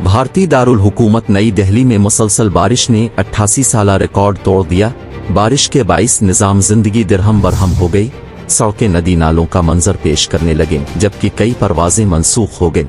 भारतीय दारुल हुकूमत नई दिल्ली में मुसलसल बारिश ने 88 साला रिकॉर्ड तोड़ दिया। बारिश के बाइस निज़ाम जिंदगी दिरहम बरहम हो गई। सड़कें नदी नालों का मंजर पेश करने लगे, जबकि कई परवाजें मनसूख हो गईं।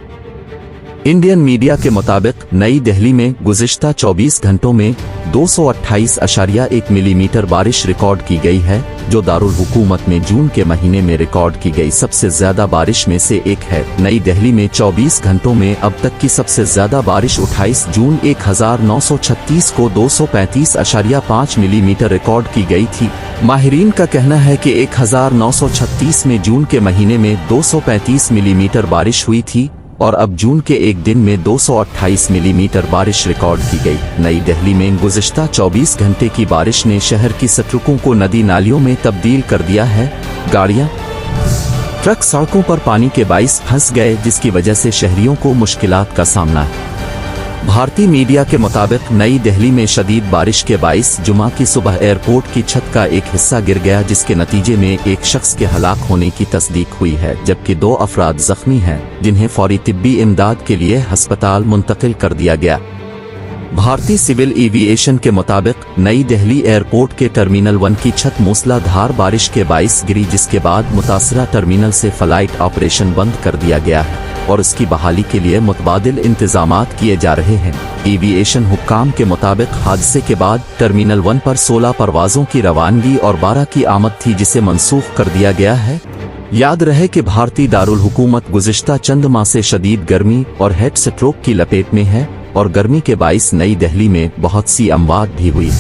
इंडियन मीडिया के मुताबिक नई दिल्ली में गुज़िश्ता 24 घंटों में 228.1 मिलीमीटर बारिश रिकॉर्ड की गई है, जो दारुल हुकूमत में जून के महीने में रिकॉर्ड की गई सबसे ज्यादा बारिश में से एक है। नई दिल्ली में 24 घंटों में अब तक की सबसे ज्यादा बारिश 28 जून 1936 को 235.5 मिलीमीटर रिकॉर्ड की गई थी। माहिरीन का कहना है कि 1936 में जून के महीने में 235 मिलीमीटर बारिश हुई थी और अब जून के एक दिन में 228 मिलीमीटर बारिश रिकॉर्ड की गई। नई दिल्ली में गुज़िश्ता 24 घंटे की बारिश ने शहर की सड़कों को नदी नालियों में तब्दील कर दिया है। गाड़ियां, ट्रक सड़कों पर पानी के बाइस फंस गए, जिसकी वजह से शहरियों को मुश्किलात का सामना है। भारतीय मीडिया के मुताबिक नई दिल्ली में शदीद बारिश के बाइस जुमा की सुबह एयरपोर्ट की छत का एक हिस्सा गिर गया, जिसके नतीजे में एक शख्स के हलाक होने की तस्दीक हुई है, जबकि 2 अफराद जख्मी हैं, जिन्हें फौरी तिब्बी इमदाद के लिए अस्पताल मुंतकिल कर दिया गया। भारतीय सिविल एविएशन के मुताबिक नई दिल्ली एयरपोर्ट के टर्मिनल 1 की छत मूसलाधार बारिश के बाइस गिरी, जिसके बाद मुतासरा टर्मिनल से फ्लाइट ऑपरेशन बंद कर दिया गया है और इसकी बहाली के लिए मुतबादिल इंतजामात किए जा रहे हैं। एविएशन हुक्काम के मुताबिक हादसे के बाद टर्मिनल 1 पर 16 परवाजों की रवानगी और 12 की आमद थी, जिसे मनसूख कर दिया गया है। याद रहे कि भारतीय दारुल हुकूमत गुज़िश्ता चंद माह से शदीद गर्मी और हेट स्ट्रोक की लपेट में है और गर्मी के बाइस नई दिल्ली में बहुत सी अमवात भी हुई।